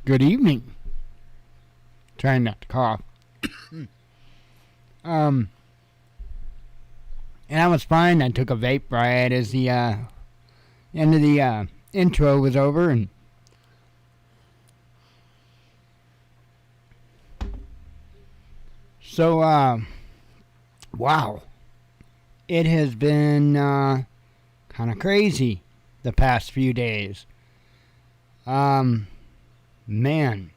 Good evening. Trying not to cough. And I was fine. I took a vape right as the end of the intro was over, and so wow, it has been kind of crazy the past few days. Man,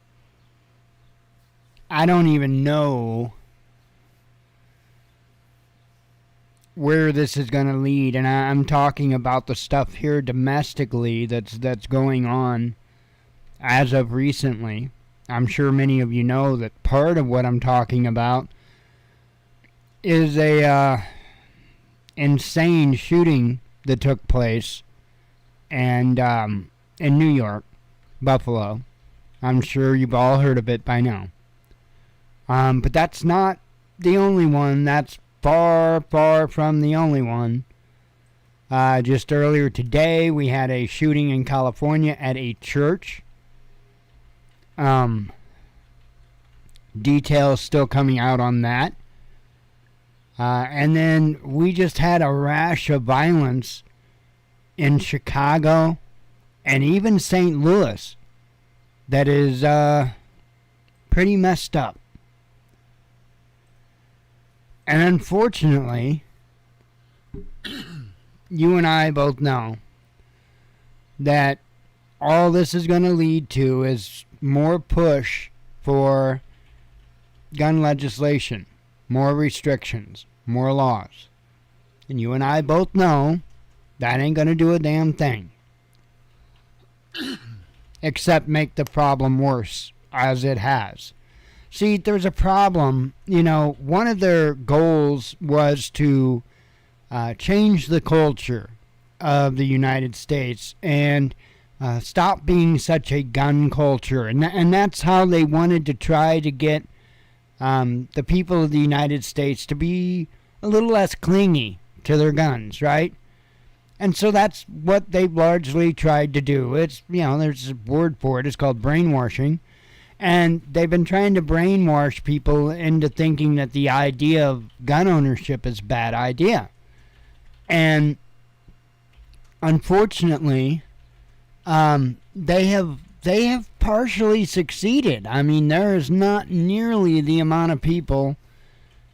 I don't even know where this is going to lead, and I'm talking about the stuff here domestically that's going on as of recently. I'm sure many of you know that part of what I'm talking about is a insane shooting that took place and in New York, Buffalo. I'm sure you've all heard of it by now. But that's not the only one. That's far, far from the only one. Just earlier today, we had a shooting in California at a church. Details still coming out on that. And then we just had a rash of violence in Chicago and even St. Louis that is pretty messed up. And unfortunately, you and I both know that all this is going to lead to is more push for gun legislation, more restrictions, more laws. And you and I both know that ain't going to do a damn thing. Except make the problem worse, as it has. See, there's a problem. You know, one of their goals was to change the culture of the United States and stop being such a gun culture. And that's how they wanted to try to get the people of the United States to be a little less clingy to their guns, right? And so that's what they've largely tried to do. It's, you know, there's a word for it. It's called brainwashing. And they've been trying to brainwash people into thinking that the idea of gun ownership is a bad idea. And unfortunately, they have partially succeeded. I mean, there is not nearly the amount of people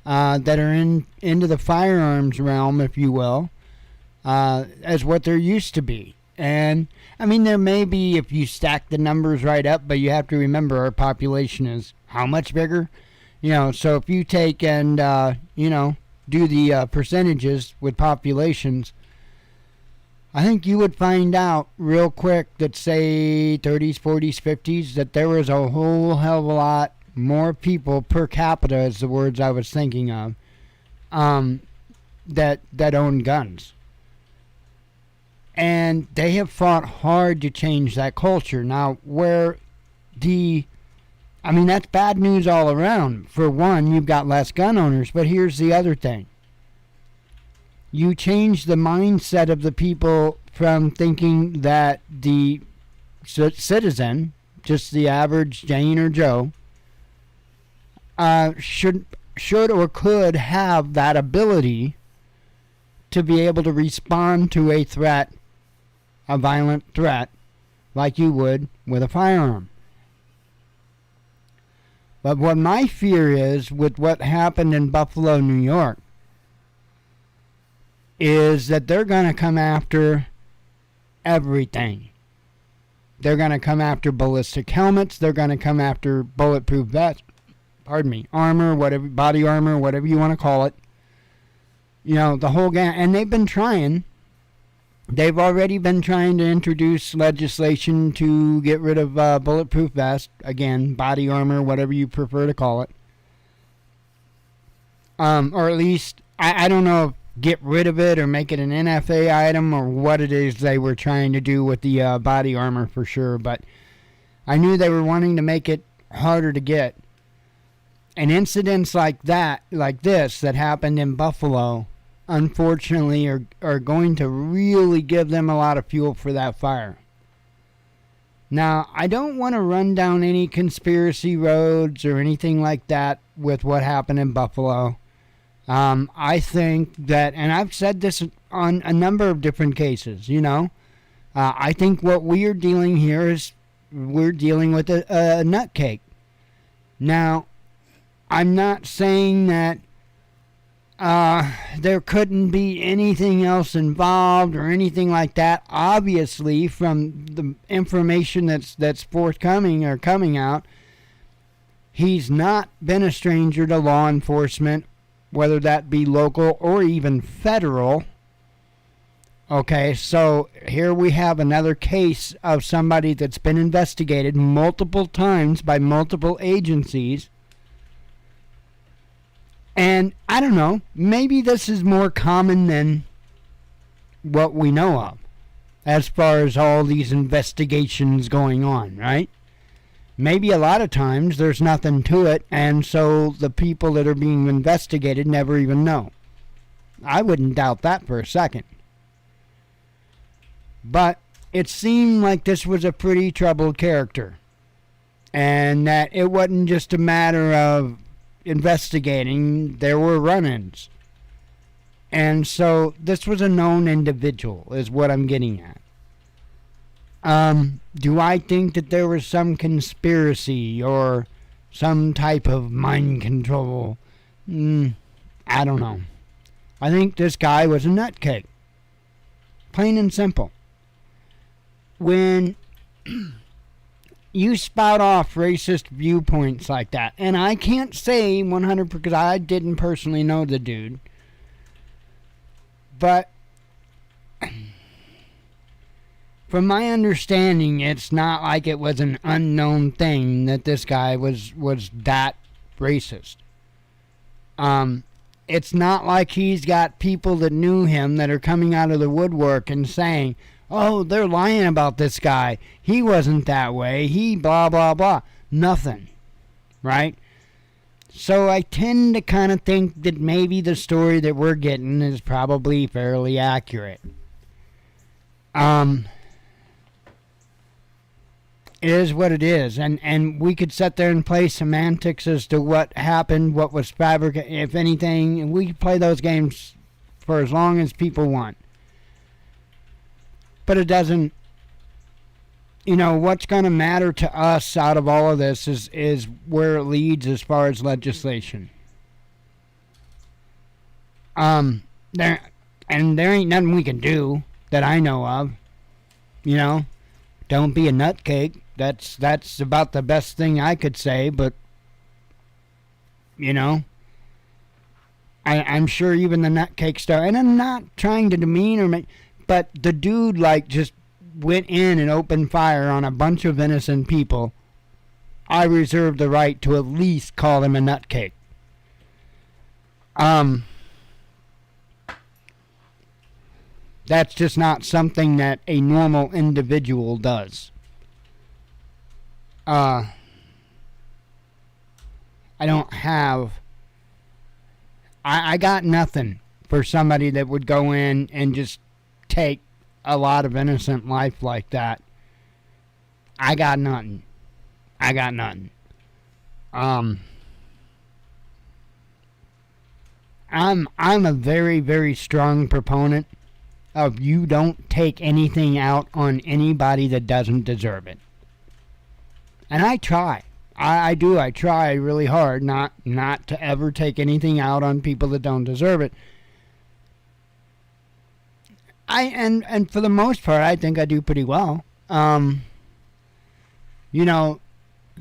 that are into the firearms realm, if you will, as what there used to be. And I mean, there may be if you stack the numbers right up, but you have to remember our population is how much bigger? You know, so if you take and, do the percentages with populations, I think you would find out real quick that, say, 30s, 40s, 50s, that there was a whole hell of a lot more people per capita, is the words I was thinking of, that own guns. And they have fought hard to change that culture. Now, that's bad news all around. For one, you've got less gun owners, but here's the other thing. You change the mindset of the people from thinking that the citizen, just the average Jane or Joe, should or could have that ability to be able to respond to a threat, a violent threat, like you would with a firearm. But what my fear is with what happened in Buffalo, New York, is that they're going to come after everything. They're going to come after ballistic helmets. They're going to come after bulletproof vests. Armor, whatever, body armor, whatever you want to call it. You know, the whole gang. And they've been trying. They've already been trying to introduce legislation to get rid of bulletproof vests. Again, body armor, whatever you prefer to call it. Or at least, I don't know if get rid of it or make it an NFA item or what it is they were trying to do with the body armor for sure. But I knew they were wanting to make it harder to get. And incidents like this that happened in Buffalo, unfortunately, are going to really give them a lot of fuel for that fire. Now, I don't want to run down any conspiracy roads or anything like that with what happened in Buffalo. I think that, and I've said this on a number of different cases, I think what we are dealing here is we're dealing with a nutcake. Now, I'm not saying that there couldn't be anything else involved or anything like that. Obviously, from the information that's forthcoming or coming out, he's not been a stranger to law enforcement, whether that be local or even federal. Okay, so here we have another case of somebody that's been investigated multiple times by multiple agencies. And I don't know, maybe this is more common than what we know of as far as all these investigations going on, right? Maybe a lot of times there's nothing to it, and so the people that are being investigated never even know. I wouldn't doubt that for a second. But it seemed like this was a pretty troubled character, and that it wasn't just a matter of investigating, there were run-ins. And so this was a known individual, is what I'm getting at. Do I think that there was some conspiracy or some type of mind control? I don't know. I think this guy was a nutcake. Plain and simple. When you spout off racist viewpoints like that, and I can't say 100% because I didn't personally know the dude, but from my understanding, it's not like it was an unknown thing that this guy was that racist. It's not like he's got people that knew him that are coming out of the woodwork and saying, oh, they're lying about this guy. He wasn't that way. He blah, blah, blah. Nothing. Right? So I tend to kind of think that maybe the story that we're getting is probably fairly accurate. It is what it is. And we could sit there and play semantics as to what happened, what was fabricated, if anything. And we could play those games for as long as people want. But it doesn't, what's going to matter to us out of all of this is where it leads as far as legislation. There ain't nothing we can do that I know of. Don't be a nutcake. That's about the best thing I could say, but, I'm sure even the nutcake star, and I'm not trying to demean or make, but the dude, just went in and opened fire on a bunch of innocent people. I reserve the right to at least call him a nutcake. That's just not something that a normal individual does. I got nothing for somebody that would go in and just take a lot of innocent life like that. I got nothing. I'm a very, very strong proponent of you don't take anything out on anybody that doesn't deserve it. And I try. I do. I try really hard not to ever take anything out on people that don't deserve it. And for the most part, I think I do pretty well. There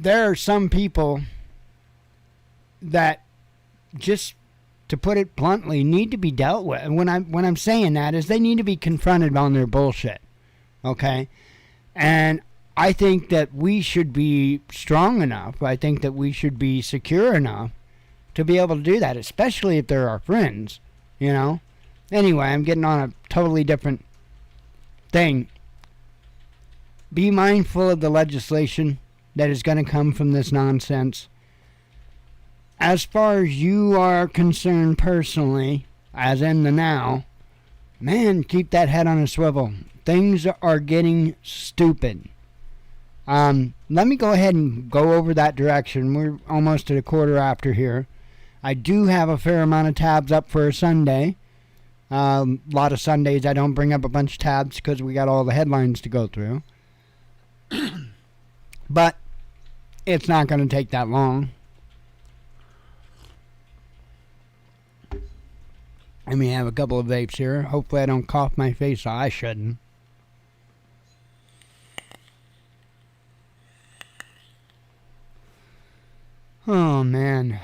are some people that, just to put it bluntly, need to be dealt with. And when I'm saying that is they need to be confronted on their bullshit. Okay? And I think that we should be strong enough. I think that we should be secure enough to be able to do that, especially if they're our friends, Anyway, I'm getting on a totally different thing. Be mindful of the legislation that is going to come from this nonsense. As far as you are concerned personally, as in the now, man, keep that head on a swivel. Things are getting stupid. Let me go ahead and go over that direction. We're almost at a quarter after here. I do have a fair amount of tabs up for a Sunday. A lot of Sundays I don't bring up a bunch of tabs because we got all the headlines to go through. But it's not going to take that long. Let me have a couple of vapes here. Hopefully I don't cough my face off. I shouldn't. Oh, man.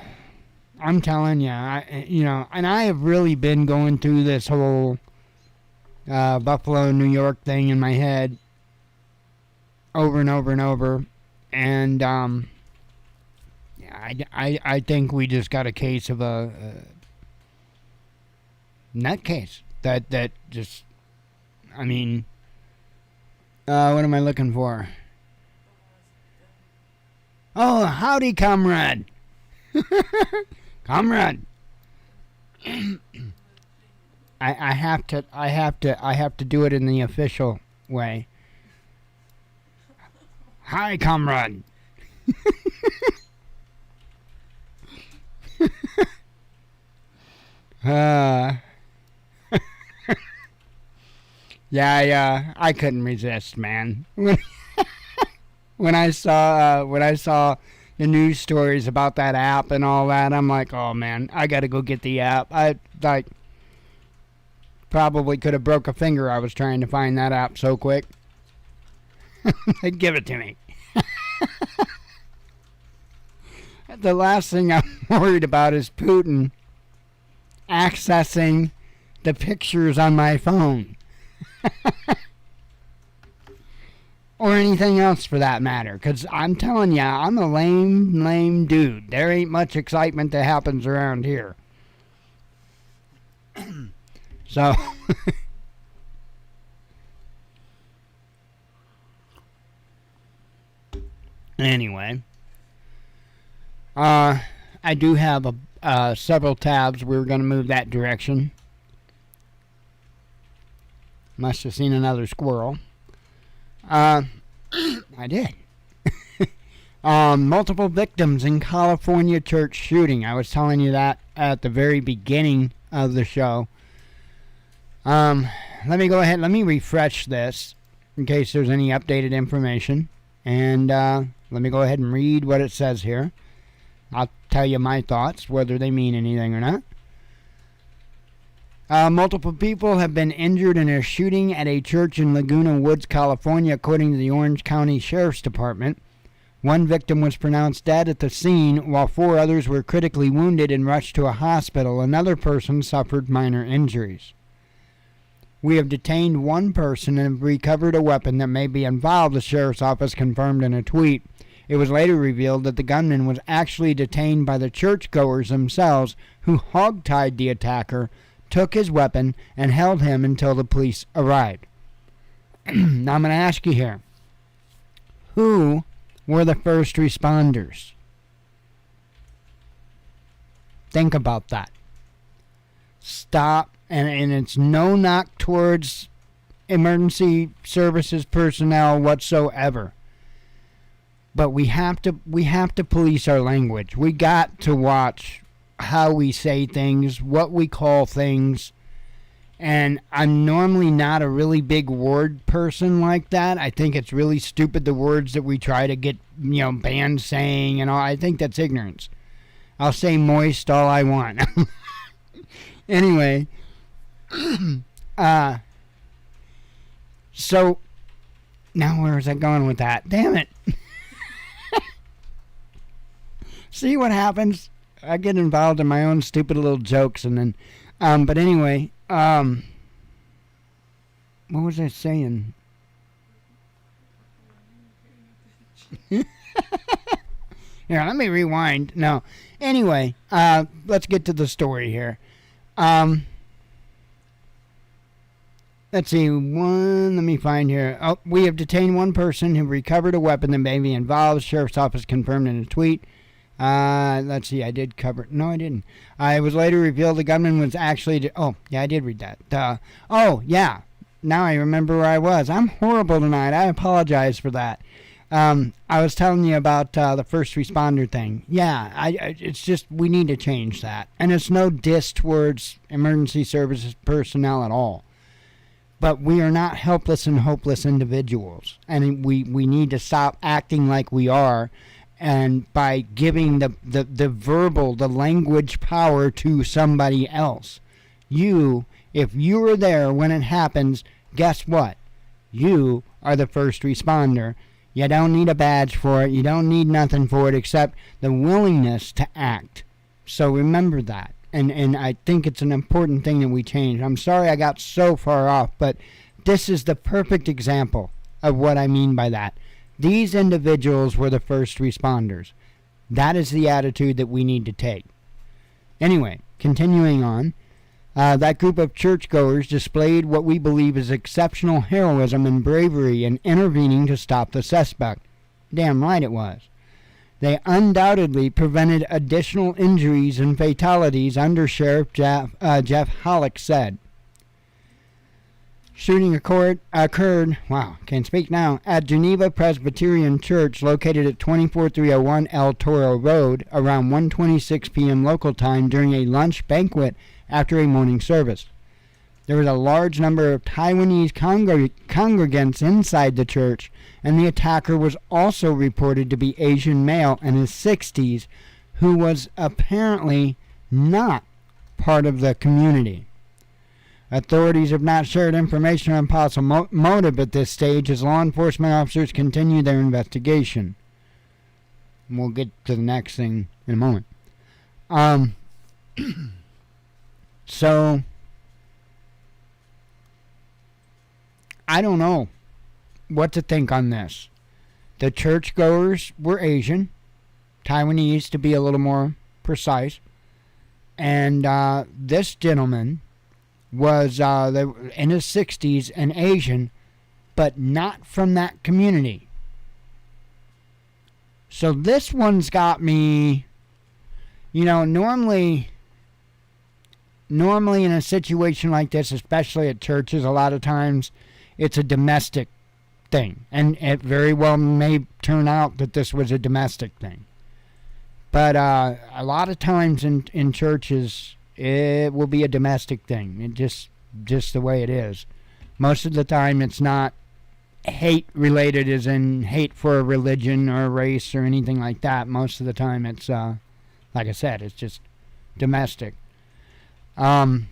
I'm telling you, and I have really been going through this whole Buffalo, New York thing in my head over and over and over. And I think we just got a case of a nutcase that just, what am I looking for? Oh, howdy, comrade. Comrade. I have to do it in the official way. Hi, comrade. Yeah, I couldn't resist, man. When I saw the news stories about that app and all that, I'm like, oh man, I gotta go get the app. I probably could have broke a finger. I was trying to find that app so quick. Give it to me. The last thing I'm worried about is Putin accessing the pictures on my phone. Or anything else for that matter. Because I'm telling ya, I'm a lame dude. There ain't much excitement that happens around here. So... Anyway. I do have several tabs. We were going to move that direction. Must have seen another squirrel. I did. Multiple victims in California church shooting. I was telling you that at the very beginning of the show. Let me go ahead. Let me refresh this in case there's any updated information. And let me go ahead and read what it says here. I'll tell you my thoughts, whether they mean anything or not. Multiple people have been injured in a shooting at a church in Laguna Woods, California, according to the Orange County Sheriff's Department. One victim was pronounced dead at the scene, while 4 others were critically wounded and rushed to a hospital. Another person suffered minor injuries. We have detained one person and have recovered a weapon that may be involved, the sheriff's office confirmed in a tweet. It was later revealed that the gunman was actually detained by the churchgoers themselves, who hogtied the attacker, took his weapon, and held him until the police arrived. Now I'm going to ask you here. Who were the first responders? Think about that. Stop. And it's no knock towards emergency services personnel whatsoever. But we have to police our language. We got to watch how we say things, what we call things. And I'm normally not a really big word person like that. I think it's really stupid, the words that we try to get, banned saying and all. I think that's ignorance. I'll say moist all I want. Anyway, so now where was I going with that? Damn it. See what happens? I get involved in my own stupid little jokes and then, but anyway, what was I saying? Here, let me rewind. No. Anyway, let's get to the story here. Let's see. Let me find here. Oh, we have detained one person who recovered a weapon that may be involved. Sheriff's office confirmed in a tweet. Let's see. I did cover it. No, I didn't. It was later revealed the gunman was actually... Oh, yeah, I did read that. Oh, yeah. Now I remember where I was. I'm horrible tonight. I apologize for that. I was telling you about the first responder thing. Yeah, it's just we need to change that. And it's no diss towards emergency services personnel at all. But we are not helpless and hopeless individuals. And we need to stop acting like we are, and by giving the verbal, the language power to somebody else. If you were there when it happens, guess what? You are the first responder. You don't need a badge for it. You don't need nothing for it except the willingness to act. So remember that. And I think it's an important thing that we change. I'm sorry I got so far off, but this is the perfect example of what I mean by that. These individuals were the first responders. That is the attitude that we need to take. Anyway, continuing on, that group of churchgoers displayed what we believe is exceptional heroism and bravery in intervening to stop the suspect. Damn right it was. They undoubtedly prevented additional injuries and fatalities, Under Sheriff Jeff Hollick said. Shooting occurred, at Geneva Presbyterian Church, located at 24301 El Toro Road, around 1:26 p.m. local time during a lunch banquet after a morning service. There was a large number of Taiwanese congregants inside the church, and the attacker was also reported to be Asian male in his 60s, who was apparently not part of the community. Authorities have not shared information on possible motive at this stage as law enforcement officers continue their investigation. We'll get to the next thing in a moment. So, I don't know what to think on this. The churchgoers were Asian, Taiwanese to be a little more precise, and this gentleman was in his 60s and Asian, but not from that community. So this one's got me, normally in a situation like this, especially at churches, a lot of times it's a domestic thing. And it very well may turn out that this was a domestic thing. But a lot of times in churches, it will be a domestic thing. It just the way it is. Most of the time it's not hate related, as in hate for a religion or a race or anything like that. Most of the time it's, like I said, it's just domestic. It's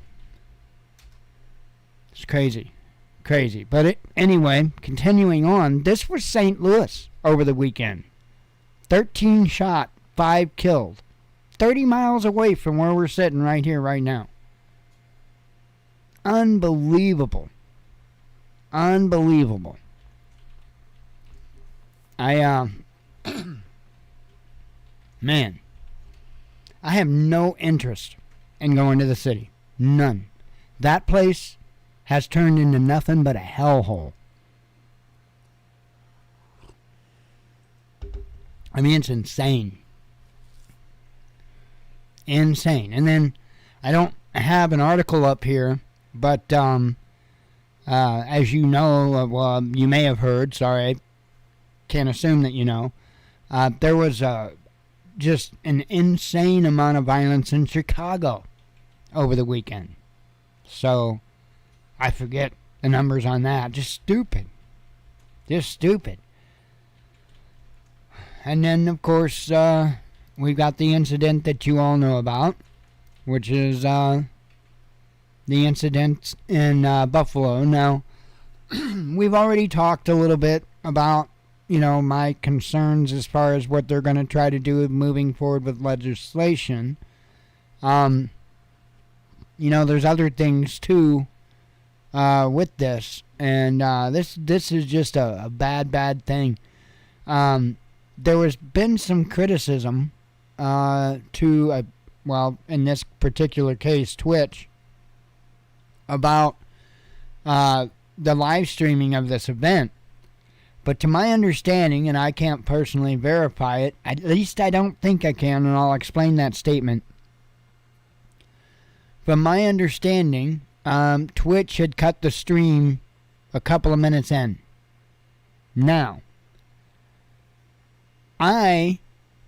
crazy. But anyway, continuing on, this was St. Louis over the weekend. 13 shot, 5 killed. 30 miles away from where we're sitting right here, right now. Unbelievable. Man, I have no interest in going to the city. None. That place has turned into nothing but a hellhole. I mean, it's insane. Insane. And then I don't have an article up here, but as you know, well, you may have heard, sorry, I can't assume that you know, there was just an insane amount of violence in Chicago over the weekend. So I forget the numbers on that. Just stupid. And then, of course, we've got the incident that you all know about, which is the incident in Buffalo. Now, we've already talked a little bit about, my concerns as far as what they're going to try to do moving forward with legislation. There's other things, too, with this. And this is just a bad thing. There has been some criticism to, in this particular case, Twitch, about the live streaming of this event. But to my understanding, and I can't personally verify it, at least I don't think I can, and I'll explain that statement. From my understanding, Twitch had cut the stream a couple of minutes in. Now, I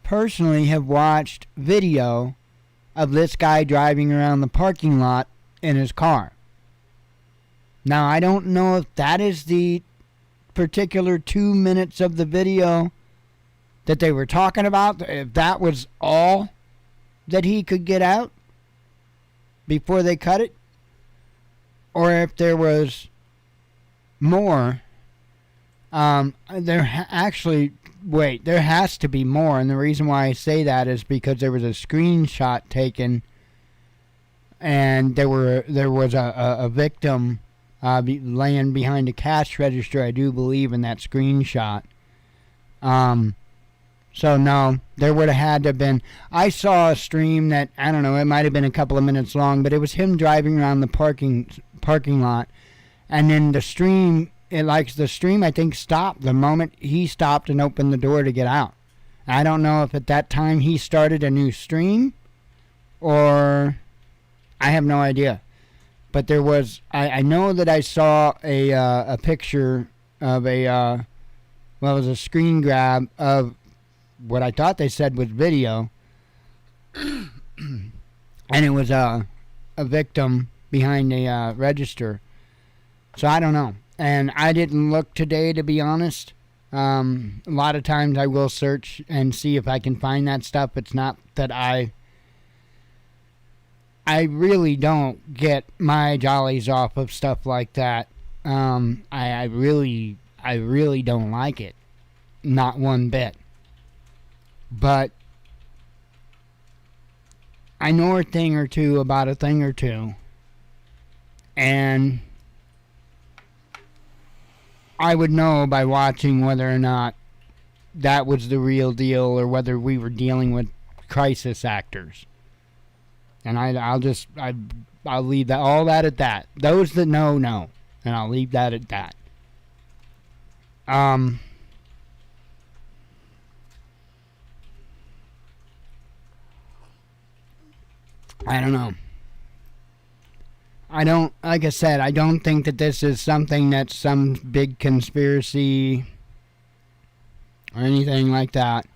personally have watched video of this guy driving around the parking lot in his car. Now, I don't know if that is the particular 2 minutes of the video that they were talking about, if that was all that he could get out before they cut it, or if there was more. There has to be more, and the reason why I say that is because there was a screenshot taken, and there was a victim laying behind a cash register, I do believe, in that screenshot. So no, there would have had to have been. I saw a stream that, I don't know, it might have been a couple of minutes long, but it was him driving around the parking lot, and then the stream, the stream I think stopped the moment he stopped and opened the door to get out. I don't know if at that time he started a new stream, or I have no idea. But there was, I know that I saw a picture of it was a screen grab of what I thought they said was video, and it was a victim behind a register. So I don't know, and I didn't look today, to be honest. A lot of times I will search and see if I can find that stuff. It's not that I really don't get my jollies off of stuff like that. I really don't like it, not one bit. But I know a thing or two about a thing or two, and I would know by watching whether or not that was the real deal or whether we were dealing with crisis actors. And I'll leave that all that at that. Those that know, and I'll leave that at that. I don't know. Like I said, I don't think that this is something that's some big conspiracy or anything like that.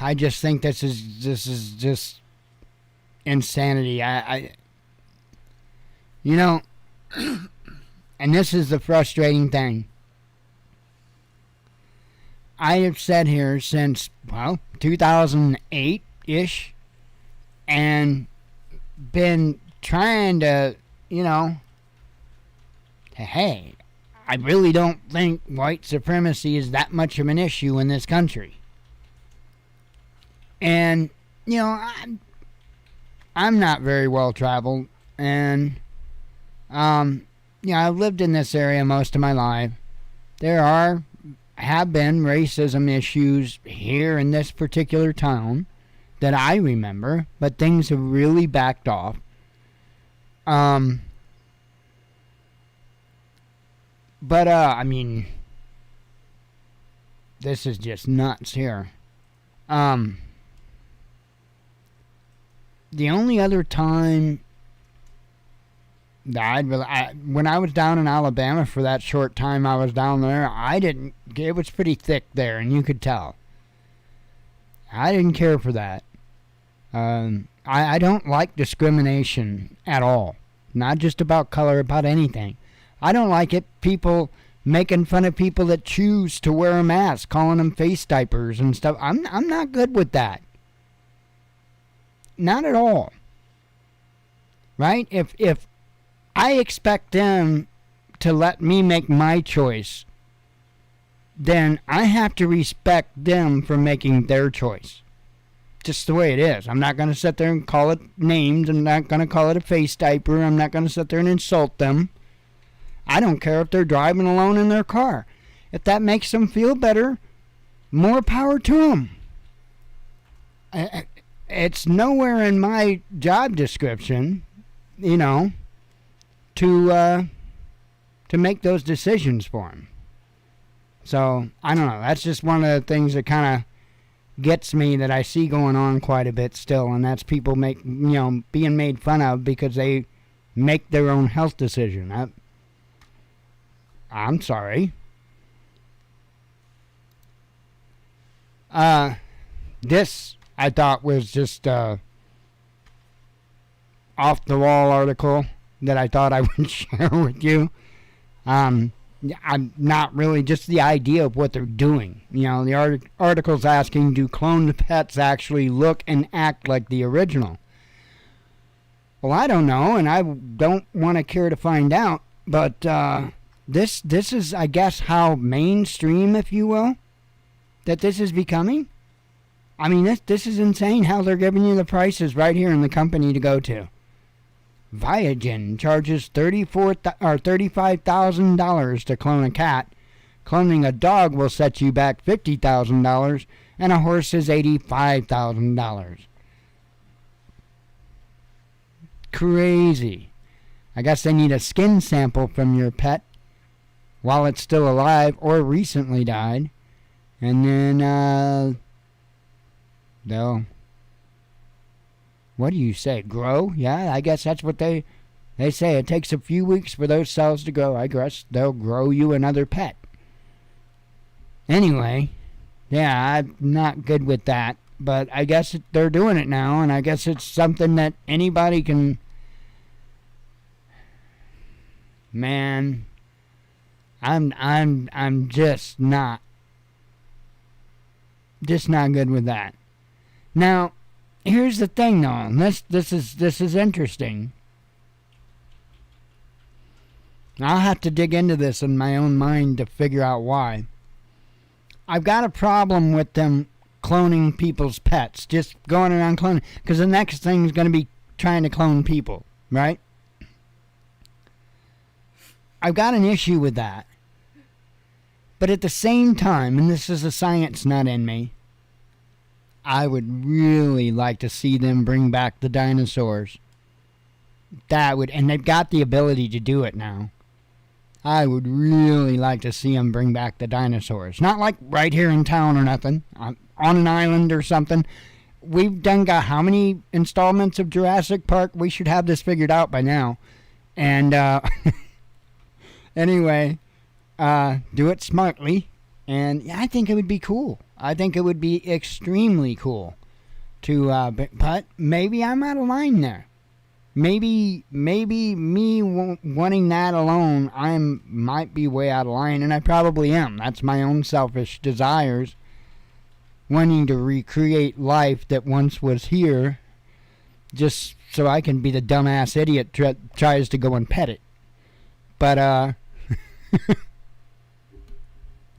I just think this is just insanity. And this is the frustrating thing. I have sat here since, 2008-ish, and been trying to, hey, I really don't think white supremacy is that much of an issue in this country. And, I'm not very well traveled, and, I've lived in this area most of my life. There have been racism issues here in this particular town that I remember, but things have really backed off. This is just nuts here. The only other time that when I was down in Alabama for that short time I was down there, it was pretty thick there, and you could tell. I didn't care for that. I don't like discrimination at all. Not just about color, about anything. I don't like it. People making fun of people that choose to wear a mask, calling them face diapers and stuff. I'm not good with that. Not at all. Right? If I expect them to let me make my choice, then I have to respect them for making their choice. Just the way it is. I'm not going to sit there and call it names. I'm not going to call it a face diaper. I'm not going to sit there and insult them. I don't care if they're driving alone in their car. If that makes them feel better, more power to them. It's nowhere in my job description, to make those decisions for them. So, I don't know. That's just one of the things that kind of gets me, that I see going on quite a bit still, and that's people being made fun of because they make their own health decision. I'm sorry. This I thought was just off the wall article that I thought I would share with you. I'm not really, just the idea of what they're doing. You know, the article's asking, do cloned pets actually look and act like the original? Well, I don't know, and I don't want to care to find out. But this is, I guess, how mainstream, if you will, that this is becoming. I mean, this is insane how they're giving you the prices right here in the company to go to. Viagen charges $35,000 to clone a cat. Cloning a dog will set you back $50,000, and a horse is $85,000. Crazy. I guess they need a skin sample from your pet while it's still alive or recently died, and then they'll, what do you say, grow? Yeah, I guess that's what they say. It takes a few weeks for those cells to grow. I guess they'll grow you another pet. Anyway, yeah, I'm not good with that, but I guess they're doing it now, and I guess it's something that anybody can. Man, I'm just not good with that. Now, here's the thing, though. And this is interesting. I'll have to dig into this in my own mind to figure out why. I've got a problem with them cloning people's pets, just going around cloning, because the next thing is going to be trying to clone people, right? I've got an issue with that. But at the same time, and this is a science nut in me, I would really like to see them bring back the dinosaurs. That would, and they've got the ability to do it now. I would really like to see them bring back the dinosaurs. Not like right here in town or nothing, on an island or something. We've got how many installments of Jurassic Park? We should have this figured out by now. And anyway, do it smartly, and I think it would be cool. I think it would be extremely cool to, but maybe I'm out of line there. Maybe me wanting that alone, might be way out of line, and I probably am. That's my own selfish desires, wanting to recreate life that once was here, just so I can be the dumbass idiot tries to go and pet it. But,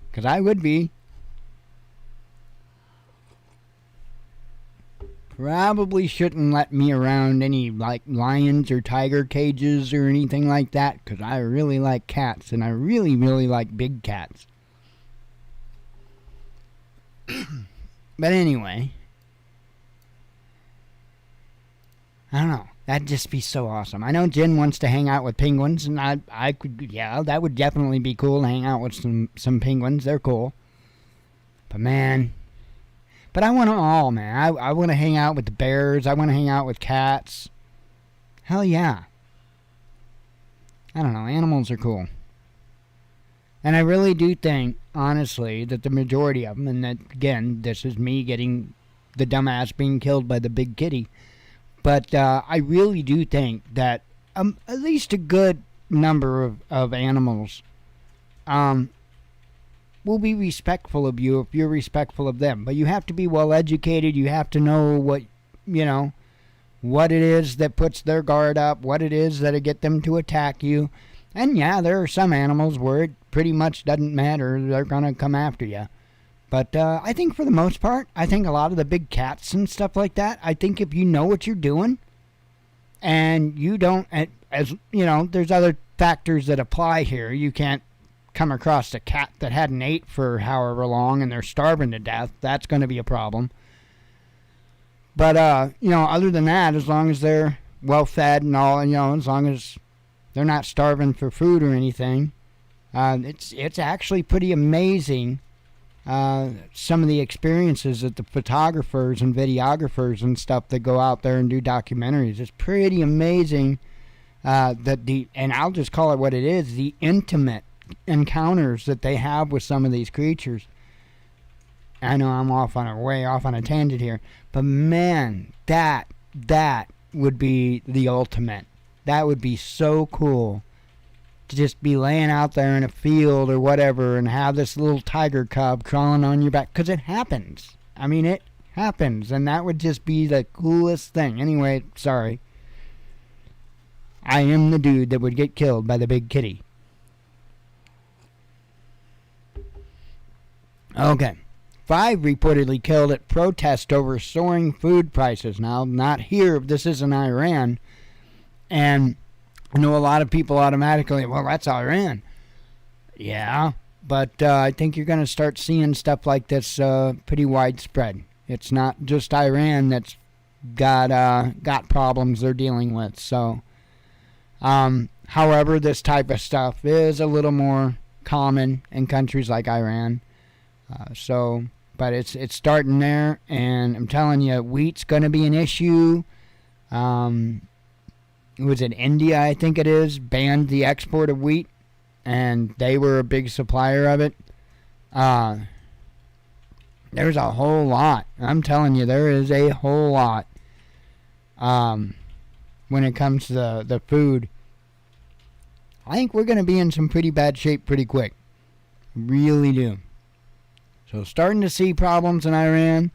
because I would be. Probably shouldn't let me around any, like, lions or tiger cages or anything like that, because I really like cats, and I really, really like big cats. But anyway, I don't know. That'd just be so awesome. I know Jen wants to hang out with penguins, and I could, yeah, that would definitely be cool to hang out with some penguins. They're cool. But man, I want them all, man. I want to hang out with the bears. I want to hang out with cats. Hell yeah. I don't know. Animals are cool. And I really do think, honestly, that the majority of them, and that, again, this is me getting the dumbass being killed by the big kitty, but I really do think that at least a good number of animals will be respectful of you if you're respectful of them. But you have to be well educated. You have to know what it is that puts their guard up, what it is that'll get them to attack you. And yeah, there are some animals where it pretty much doesn't matter. They're going to come after you. But I think for the most part, I think a lot of the big cats and stuff like that, I think if you know what you're doing and you don't, as you know, there's other factors that apply here. You can't come across a cat that hadn't ate for however long and they're starving to death. That's going to be a problem. But, other than that, as long as they're well fed and all, as long as they're not starving for food or anything, it's actually pretty amazing. Some of the experiences that the photographers and videographers and stuff that go out there and do documentaries, it's pretty amazing and I'll just call it what it is, the intimate encounters that they have with some of these creatures. I know I'm way off on a tangent here, but man, that would be the ultimate. That would be so cool to just be laying out there in a field or whatever and have this little tiger cub crawling on your back, because it happens. I mean, it happens, and that would just be the coolest thing. Anyway, sorry. I am the dude that would get killed by the big kitty. Okay. 5 reportedly killed at protest over soaring food prices. Now, not here. This is in Iran. And I know a lot of people automatically, well, that's Iran. Yeah, but I think you're going to start seeing stuff like this pretty widespread. It's not just Iran that's got problems they're dealing with. So, however, this type of stuff is a little more common in countries like Iran. But it's starting there, and I'm telling you, wheat's going to be an issue. Was it India, I think it is, banned the export of wheat, and they were a big supplier of it. There's a whole lot. I'm telling you, there is a whole lot when it comes to the food. I think we're going to be in some pretty bad shape pretty quick. Really do. So starting to see problems in Iran.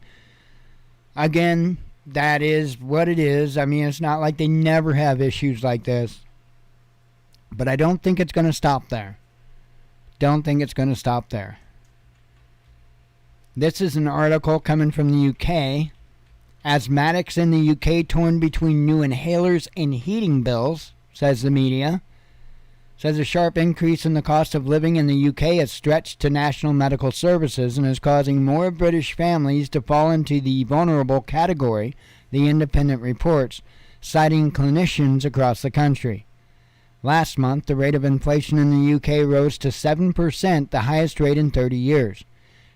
Again, that is what it is. I mean, it's not like they never have issues like this. But I don't think it's going to stop there. Don't think it's going to stop there. This is an article coming from the UK. Asthmatics in the UK torn between new inhalers and heating bills, says the media. Says a sharp increase in the cost of living in the UK has stretched to national medical services and is causing more British families to fall into the vulnerable category, the Independent reports, citing clinicians across the country. Last month, the rate of inflation in the UK rose to 7%, the highest rate in 30 years.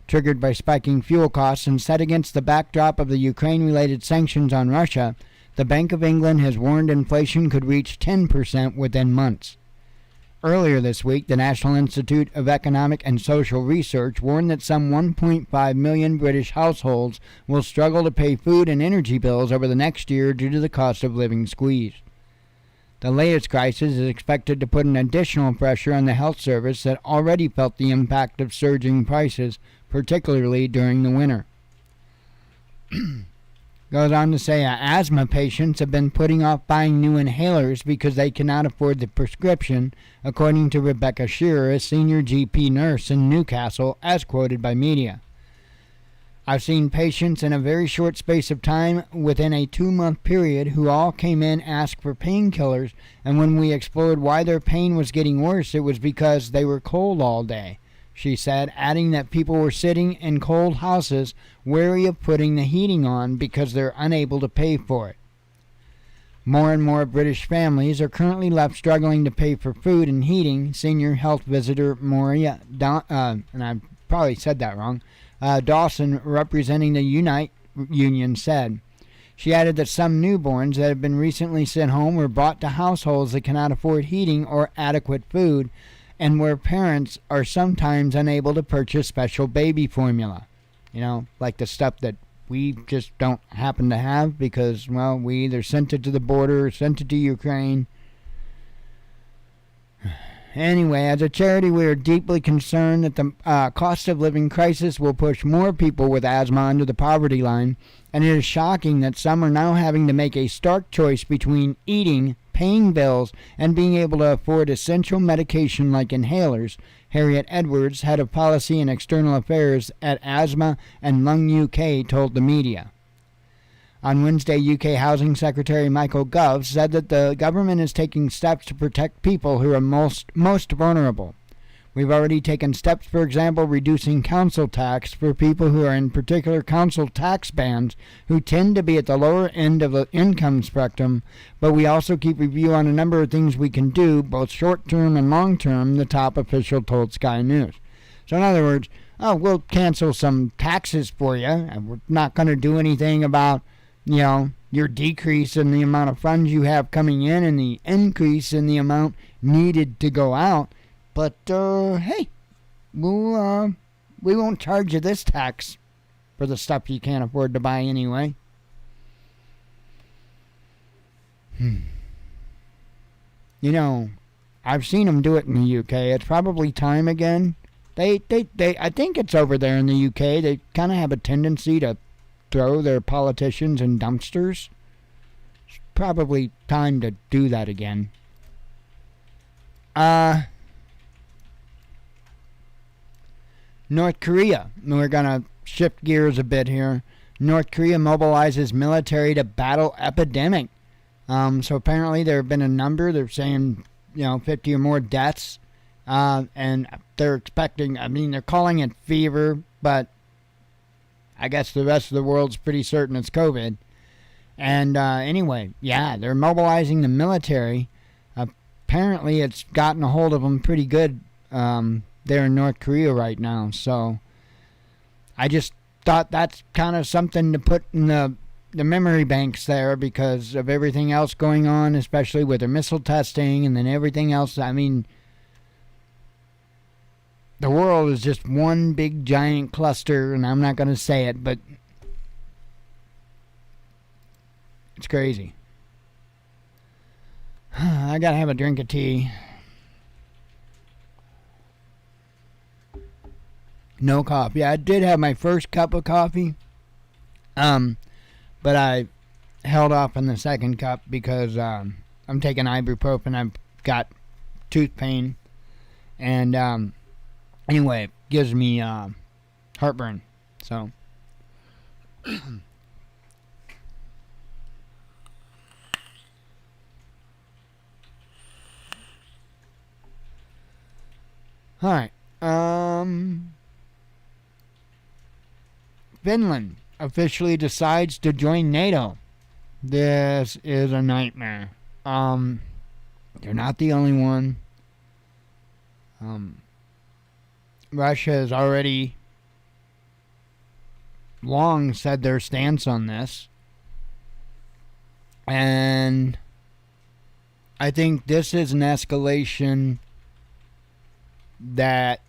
Triggered by spiking fuel costs and set against the backdrop of the Ukraine-related sanctions on Russia, the Bank of England has warned inflation could reach 10% within months. Earlier this week, the National Institute of Economic and Social Research warned that some 1.5 million British households will struggle to pay food and energy bills over the next year due to the cost of living squeeze. The latest crisis is expected to put an additional pressure on the health service that already felt the impact of surging prices, particularly during the winter. Goes on to say asthma patients have been putting off buying new inhalers because they cannot afford the prescription, according to Rebecca Shearer, a senior GP nurse in Newcastle, as quoted by media. I've seen patients in a very short space of time within a 2-month period who all came in asked for painkillers, and when we explored why their pain was getting worse, it was because they were cold all day, she said, adding that people were sitting in cold houses wary of putting the heating on because they're unable to pay for it. More and more British families are currently left struggling to pay for food and heating, senior health visitor Moria, and I probably said that wrong, Dawson, representing the Unite Union, said. She added that some newborns that have been recently sent home were brought to households that cannot afford heating or adequate food, and where parents are sometimes unable to purchase special baby formula. You know, like the stuff that we just don't happen to have because, well, we either sent it to the border or sent it to Ukraine. Anyway, as a charity, we are deeply concerned that the cost of living crisis will push more people with asthma under the poverty line, and it is shocking that some are now having to make a stark choice between eating, paying bills, and being able to afford essential medication like inhalers, Harriet Edwards, head of policy and external affairs at Asthma and Lung UK, told the media. On Wednesday, UK Housing Secretary Michael Gove said that the government is taking steps to protect people who are most vulnerable. We've already taken steps, for example, reducing council tax for people who are in particular council tax bands who tend to be at the lower end of the income spectrum, but we also keep review on a number of things we can do, both short-term and long-term, the top official told Sky News. So in other words, we'll cancel some taxes for you, and we're not going to do anything about, your decrease in the amount of funds you have coming in and the increase in the amount needed to go out. But, hey, we won't charge you this tax for the stuff you can't afford to buy anyway. You know, I've seen them do it in the UK. It's probably time again. I think it's over there in the UK. They kind of have a tendency to throw their politicians in dumpsters. It's probably time to do that again. North Korea. We're going to shift gears a bit here. North Korea mobilizes military to battle epidemic. So apparently there have been a number. They're saying, 50 or more deaths. And they're expecting, they're calling it fever, but I guess the rest of the world's pretty certain it's COVID. And anyway, they're mobilizing the military. Apparently it's gotten a hold of them pretty good there in North Korea right now. So I just thought that's kind of something to put in the memory banks there because of everything else going on, especially with their missile testing and then everything else. The world is just one big giant cluster, and I'm not going to say it, but it's crazy. I got to have a drink of tea. No coffee. I did have my first cup of coffee, but I held off on the second cup because I'm taking ibuprofen. I've got tooth pain, and anyway, it gives me heartburn. So, all right. Finland officially decides to join NATO. This is a nightmare. They're not the only one. Russia has already long said their stance on this. And I think this is an escalation that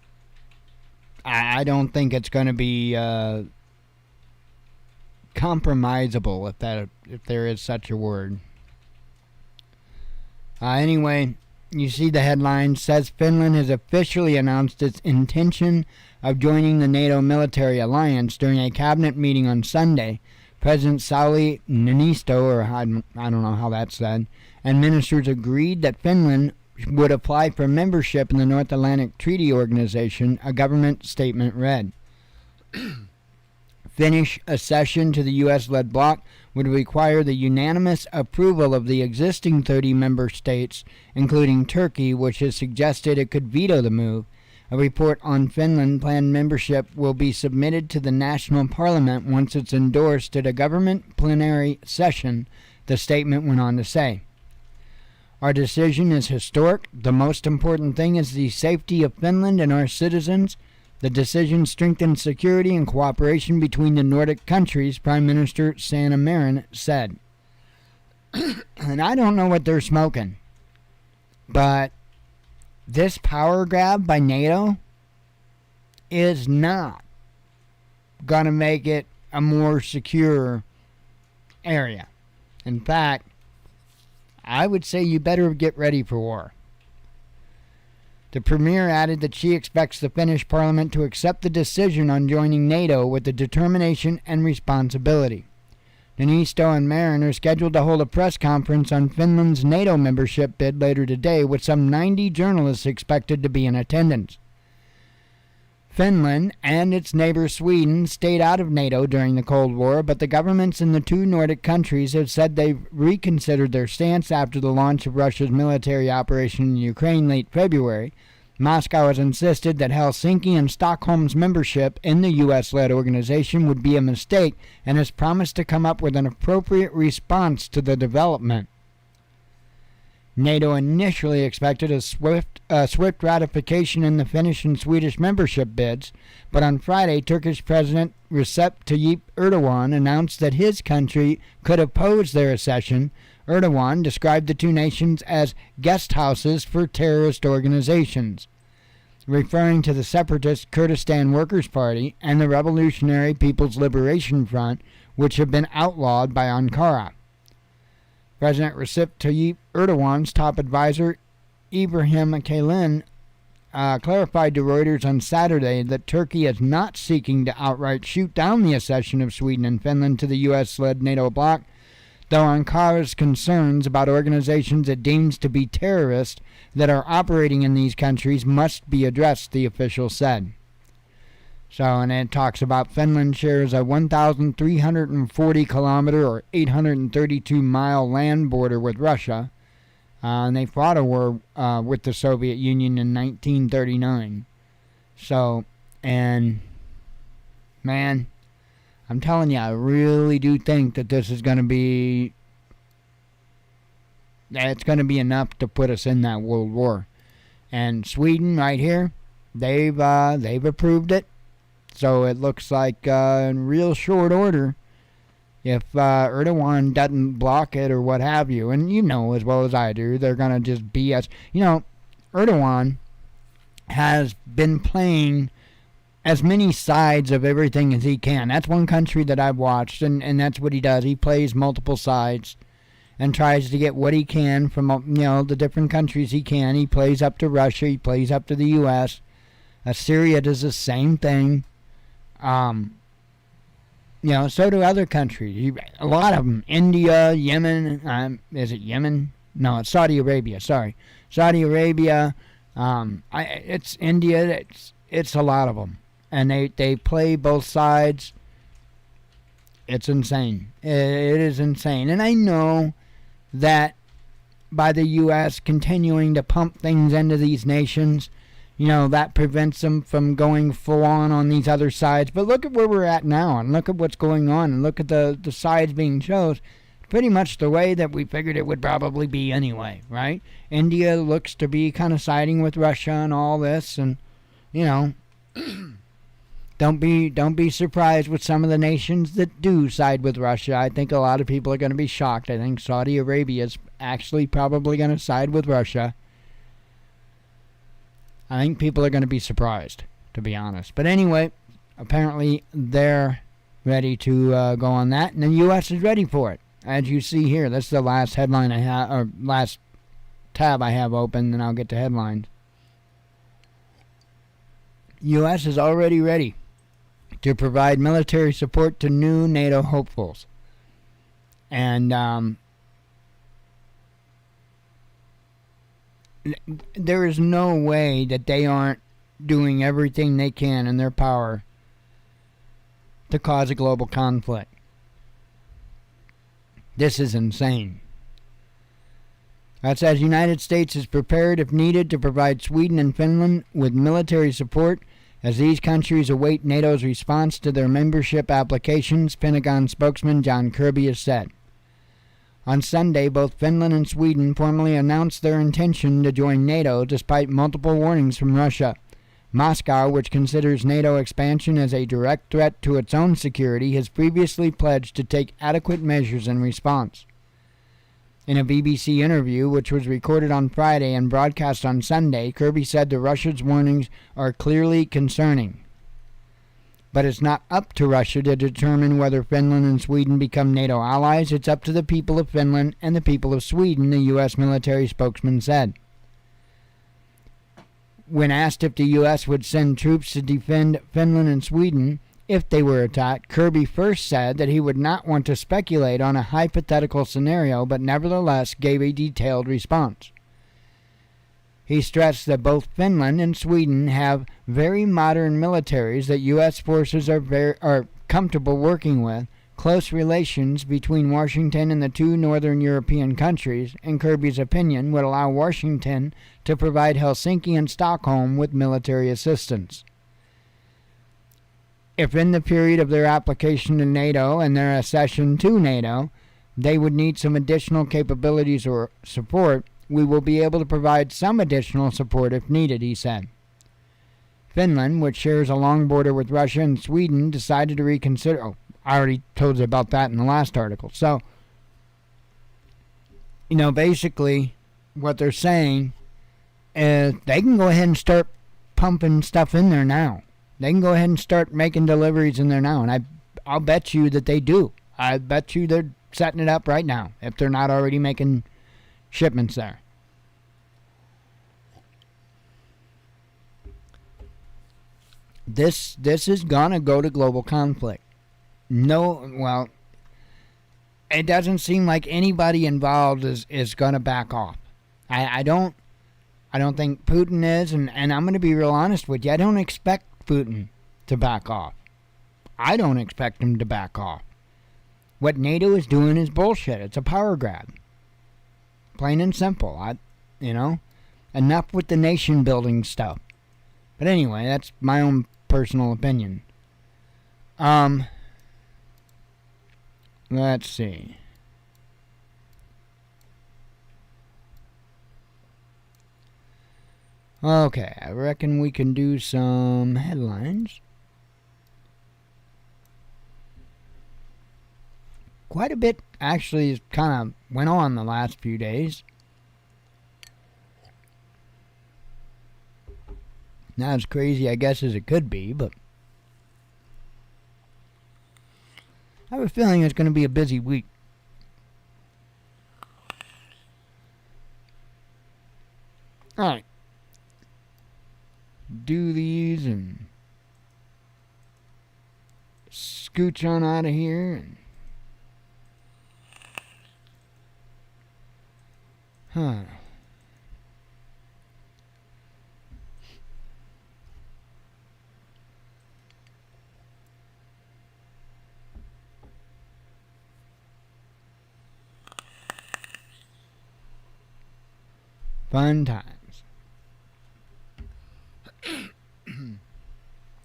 I don't think it's going to be compromisable, if there is such a word. Anyway, you see the headline says Finland has officially announced its intention of joining the NATO military alliance during a cabinet meeting on Sunday. President Sauli Niinisto, or I don't know how that's said, and ministers agreed that Finland would apply for membership in the North Atlantic Treaty Organization, a government statement read. Finnish accession to the U.S.-led bloc would require the unanimous approval of the existing 30 member states, including Turkey, which has suggested it could veto the move. A report on Finland planned membership will be submitted to the national parliament once it's endorsed at a government plenary session, the statement went on to say. Our decision is historic. The most important thing is the safety of Finland and our citizens. The decision strengthens security and cooperation between the Nordic countries, Prime Minister Sanna Marin said. And I don't know what they're smoking, but this power grab by NATO is not going to make it a more secure area. In fact, I would say you better get ready for war. The Premier added that she expects the Finnish Parliament to accept the decision on joining NATO with the determination and responsibility. Niinisto and Marin are scheduled to hold a press conference on Finland's NATO membership bid later today, with some 90 journalists expected to be in attendance. Finland and its neighbor Sweden stayed out of NATO during the Cold War, but the governments in the two Nordic countries have said they've reconsidered their stance after the launch of Russia's military operation in Ukraine late February. Moscow has insisted that Helsinki and Stockholm's membership in the U.S.-led organization would be a mistake and has promised to come up with an appropriate response to the development. NATO initially expected a swift ratification in the Finnish and Swedish membership bids, but on Friday, Turkish President Recep Tayyip Erdogan announced that his country could oppose their accession. Erdogan described the two nations as guest houses for terrorist organizations. referring to the separatist Kurdistan Workers' Party and the Revolutionary People's Liberation Front, which have been outlawed by Ankara. President Recep Tayyip Erdogan's top advisor, Ibrahim Kalin, clarified to Reuters on Saturday that Turkey is not seeking to outright shoot down the accession of Sweden and Finland to the U.S.-led NATO bloc, though Ankara's concerns about organizations it deems to be terrorist that are operating in these countries must be addressed, the official said. So, and it talks about Finland shares a 1,340-kilometer or 832-mile land border with Russia, and they fought a war with the Soviet Union in 1939. So, and man, I'm telling you, I really do think that this is going to be, it's going to be enough to put us in that World War. And Sweden, right here, they've approved it. So it looks like in real short order, if Erdogan doesn't block it or what have you, and you know as well as I do, they're going to just BS. You know, Erdogan has been playing as many sides of everything as he can. That's one country that I've watched, and that's what he does. He plays multiple sides and tries to get what he can from, the different countries he can. He plays up to Russia. He plays up to the U.S. Syria does the same thing. So do other countries. A lot of them. India, Yemen. Is it Yemen? No, it's Saudi Arabia. Sorry. Saudi Arabia. It's India. It's a lot of them. And they play both sides. It's insane. It is insane. And I know that by the U.S. continuing to pump things into these nations, that prevents them from going full on these other sides. But look at where we're at now, and look at what's going on, and look at the sides being chose. Pretty much the way that we figured it would probably be anyway, right? India looks to be kind of siding with Russia and all this, and, don't be surprised with some of the nations that do side with Russia. I think a lot of people are going to be shocked. I think Saudi Arabia is actually probably going to side with Russia. I think people are going to be surprised, to be honest. But anyway, apparently they're ready to go on that, and the U.S. is ready for it. As you see here, that's the last headline I have, or last tab I have open, and I'll get to headlines. U.S. is already ready to provide military support to new NATO hopefuls. And there is no way that they aren't doing everything they can in their power to cause a global conflict. This is insane. That says United States is prepared, if needed, to provide Sweden and Finland with military support as these countries await NATO's response to their membership applications, Pentagon spokesman John Kirby has said. On Sunday, both Finland and Sweden formally announced their intention to join NATO despite multiple warnings from Russia. Moscow, which considers NATO expansion as a direct threat to its own security, has previously pledged to take adequate measures in response. In a BBC interview, which was recorded on Friday and broadcast on Sunday, Kirby said the Russia's warnings are clearly concerning. But it's not up to Russia to determine whether Finland and Sweden become NATO allies. It's up to the people of Finland and the people of Sweden, the U.S. military spokesman said. When asked if the U.S. would send troops to defend Finland and Sweden if they were attacked, Kirby first said that he would not want to speculate on a hypothetical scenario, but nevertheless gave a detailed response. He stressed that both Finland and Sweden have very modern militaries that U.S. forces are comfortable working with, close relations between Washington and the two northern European countries, in Kirby's opinion, would allow Washington to provide Helsinki and Stockholm with military assistance. If in the period of their application to NATO and their accession to NATO, they would need some additional capabilities or support, we will be able to provide some additional support if needed, he said. Finland, which shares a long border with Russia and Sweden, decided to reconsider. Oh, I already told you about that in the last article. So, basically what they're saying is they can go ahead and start pumping stuff in there now. They can go ahead and start making deliveries in there now, and I'll bet you that they do. I bet you they're setting it up right now if they're not already making shipments there. This is gonna go to global conflict. No, well, it doesn't seem like anybody involved is gonna back off. I don't think Putin is, and I'm gonna be real honest with you. I don't expect Putin to back off. I don't expect him to back off. What NATO is doing is bullshit. It's a power grab. Plain and simple. Enough with the nation building stuff. But anyway, that's my own personal opinion. Let's see. Okay, I reckon we can do some headlines. Quite a bit actually kind of went on the last few days. Not as crazy, I guess, as it could be, but I have a feeling it's going to be a busy week. Alright. Do these and scooch on out of here. Fun times.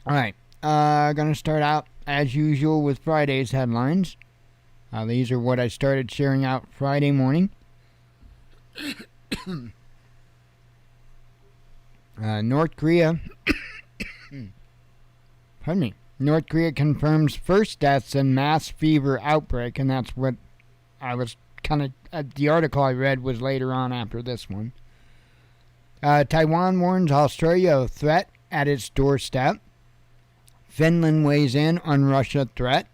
Alright, gonna start out as usual with Friday's headlines. These are what I started sharing out Friday morning. North Korea pardon me. North Korea confirms first deaths in mass fever outbreak, and that's what I was kind of the article I read was later on after this one. Taiwan warns Australia of threat at its doorstep. Finland weighs in on Russia threat.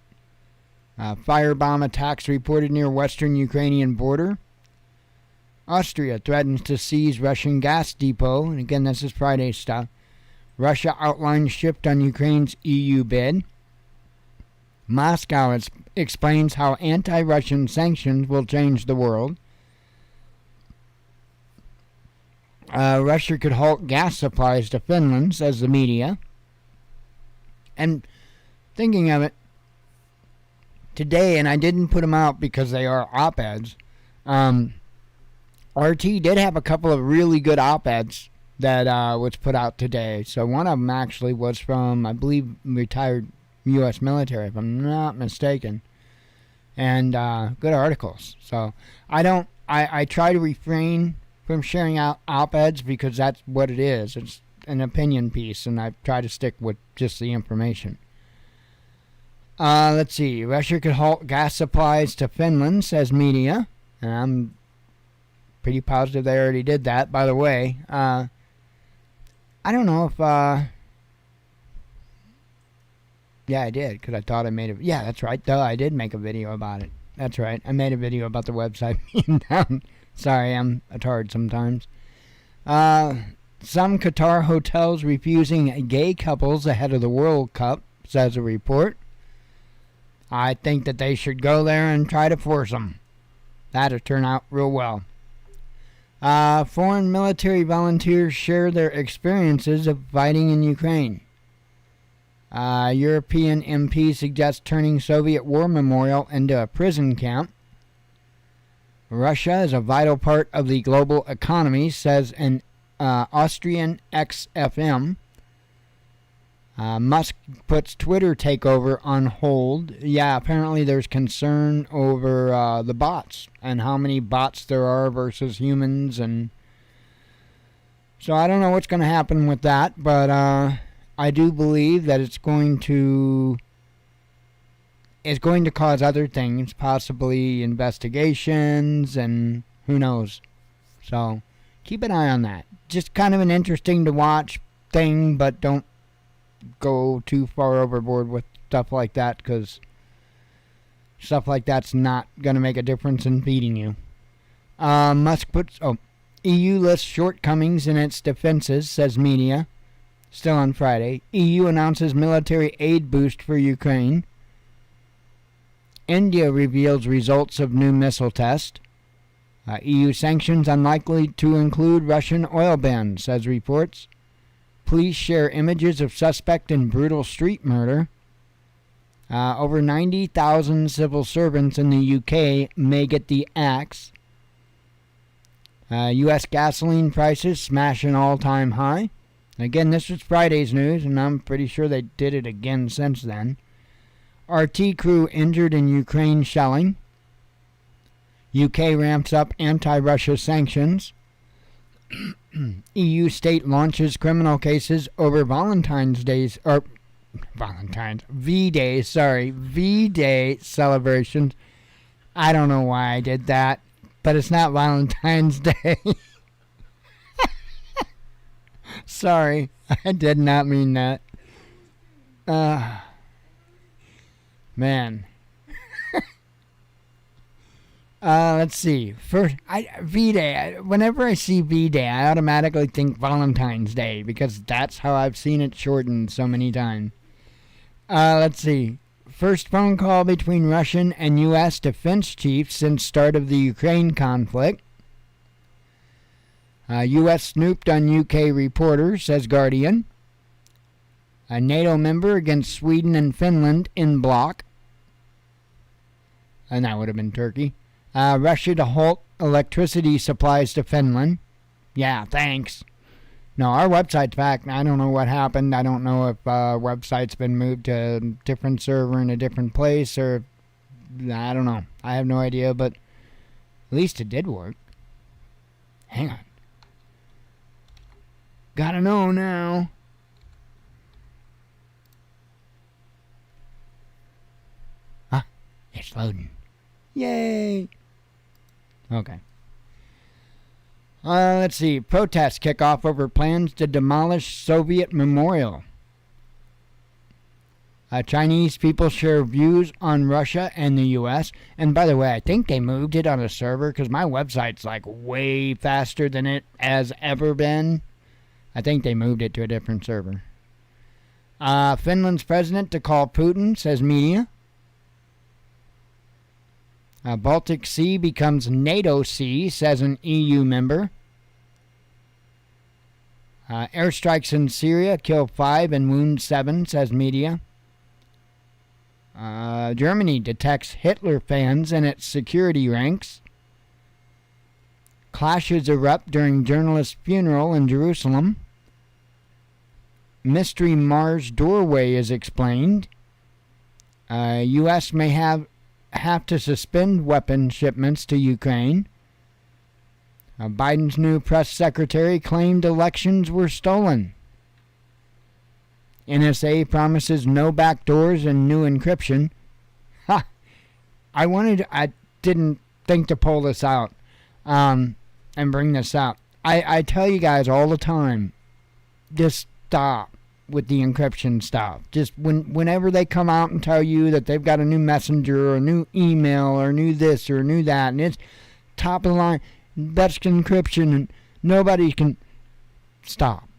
Firebomb attacks reported near western Ukrainian border. Austria threatens to seize Russian gas depot. And again, this is Friday's stuff. Russia outlines shift on Ukraine's EU bid. Moscow explains how anti-Russian sanctions will change the world. Russia could halt gas supplies to Finland, says the media. And thinking of it, today, and I didn't put them out because they are op-eds, RT did have a couple of really good op-eds that was put out today. So one of them actually was from, I believe, retired U.S. military, if I'm not mistaken. And good articles. So I try to refrain from sharing out op-eds because that's what it is. It's an opinion piece, and I try to stick with just the information. Let's see. Russia could halt gas supplies to Finland, says media. And I'm pretty positive they already did that. By the way, I don't know if... yeah, I did, because I thought I made a... Yeah, that's right. Duh, I did make a video about it. That's right. I made a video about the website being down. Sorry, I'm a tard sometimes. Some Qatar hotels refusing gay couples ahead of the World Cup, says a report. I think that they should go there and try to force them. That'll turn out real well. Foreign military volunteers share their experiences of fighting in Ukraine. European MP suggests turning Soviet war memorial into a prison camp. Russia is a vital part of the global economy, says an Austrian ex-FM. Musk puts Twitter takeover on hold. Yeah, apparently there's concern over the bots and how many bots there are versus humans. And so I don't know what's going to happen with that, but I do believe that it's going to cause other things, possibly investigations and who knows. So keep an eye on that. Just kind of an interesting to watch thing, but don't go too far overboard with stuff like that, because stuff like that's not going to make a difference in feeding you. Musk puts... EU lists shortcomings in its defenses, says media. Still on Friday. EU announces military aid boost for Ukraine. India reveals results of new missile test. EU sanctions unlikely to include Russian oil ban, says reports. Police share images of suspect in brutal street murder. Over 90,000 civil servants in the UK may get the axe. U.S. gasoline prices smash an all-time high. Again, this was Friday's news, and I'm pretty sure they did it again since then. RT crew injured in Ukraine shelling. UK ramps up anti-Russia sanctions. EU state launches criminal cases over V-Day celebrations. I don't know why I did that, but it's not Valentine's Day. Sorry, I did not mean that. Man. Let's see. First, V-Day. Whenever I see V-Day, I automatically think Valentine's Day, because that's how I've seen it shortened so many times. Let's see. First phone call between Russian and U.S. defense chiefs since start of the Ukraine conflict. U.S. snooped on U.K. reporter, says Guardian. A NATO member against Sweden and Finland in bloc. And that would have been Turkey. Russia to halt electricity supplies to Finland. Yeah, thanks. No, our website's back. I don't know what happened. I don't know if website's been moved to a different server in a different place, or I don't know. I have no idea, but at least it did work. Hang on. Gotta know now. It's loading. Yay! Okay. Let's see. Protests kick off over plans to demolish Soviet memorial. Chinese people share views on Russia and the U.S. And by the way, I think they moved it on a server, because my website's like way faster than it has ever been. I think they moved it to a different server. Finland's president to call Putin, says media. Baltic Sea becomes NATO Sea, says an EU member. Airstrikes in Syria kill 5 and wound 7, says media. Germany detects Hitler fans in its security ranks. Clashes erupt during journalist's funeral in Jerusalem. Mystery Mars doorway is explained. U.S. may have to suspend weapon shipments to Ukraine. Biden's new press secretary claimed elections were stolen. NSA promises no backdoors and new encryption. Ha! I didn't think to pull this out and bring this out. I tell you guys all the time, just stop with the encryption stuff. Just whenever they come out and tell you that they've got a new messenger or a new email or new this or new that, and it's top of the line, best encryption, and nobody can stop.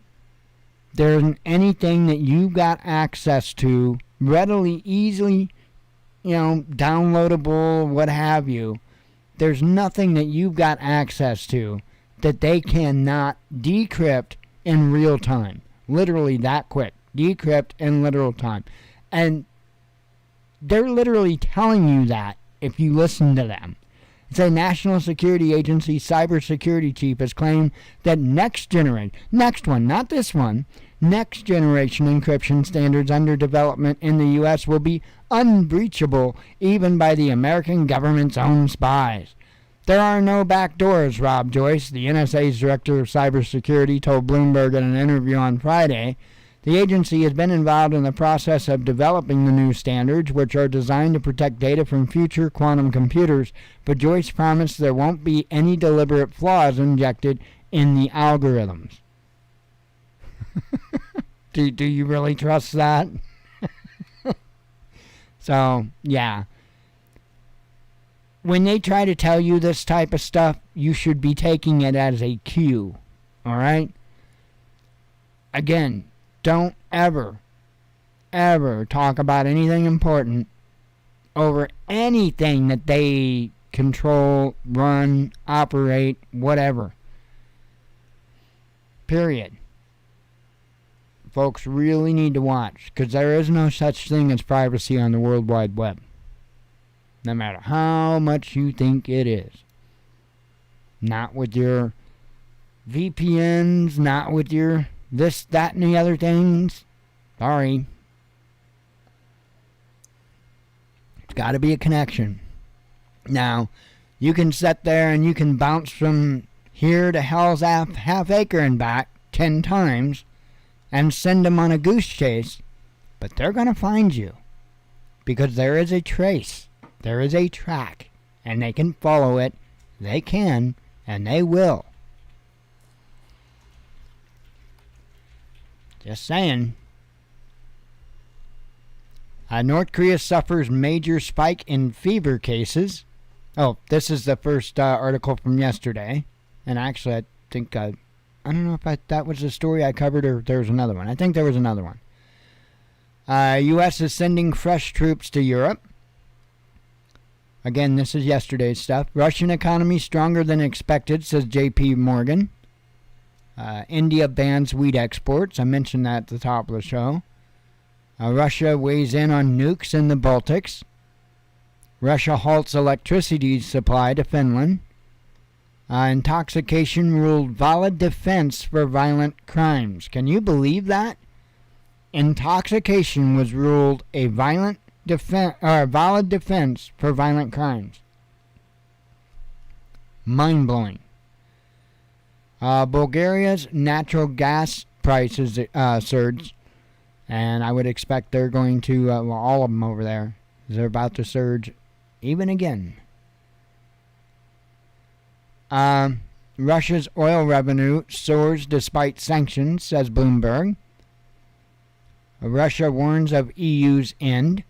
There isn't anything that you got access to readily, easily, downloadable, what have you. There's nothing that you've got access to that they cannot decrypt in real time. Literally that quick. Decrypt in literal time. And they're literally telling you that if you listen to them. It's a National Security Agency cybersecurity chief has claimed that next generation encryption standards under development in the U.S. will be unbreachable even by the American government's own spies. There are no backdoors, Rob Joyce, the NSA's director of cybersecurity, told Bloomberg in an interview on Friday. The agency has been involved in the process of developing the new standards, which are designed to protect data from future quantum computers, but Joyce promised there won't be any deliberate flaws injected in the algorithms. Do you really trust that? So, yeah. When they try to tell you this type of stuff, you should be taking it as a cue. All right? Again, don't ever talk about anything important over anything that they control, run, operate, whatever. Period. Folks really need to watch, because there is no such thing as privacy on the World Wide Web. No matter how much you think it is. Not with your VPNs, not with your this, that, and the other things. Sorry. It's got to be a connection. Now, you can sit there and you can bounce from here to hell's half acre and back 10 times and send them on a goose chase, but they're going to find you because there is a trace, there is a track, and they can follow it. They can, and they will. Just saying. North Korea suffers major spike in fever cases. Oh, this is the first article from yesterday. And actually, I think, I don't know if that was the story I covered or there was another one. I think there was another one. U.S. is sending fresh troops to Europe. Again, this is yesterday's stuff. Russian economy stronger than expected, says J.P. Morgan. India bans wheat exports. I mentioned that at the top of the show. Russia weighs in on nukes in the Baltics. Russia halts electricity supply to Finland. Intoxication ruled valid defense for violent crimes. Can you believe that? Intoxication was ruled a valid defense for violent crimes. Mind-blowing. Bulgaria's natural gas prices surged, and I would expect they're going to, all of them over there, they're about to surge even again. Russia's oil revenue soars despite sanctions, says Bloomberg. Russia warns of EU's end.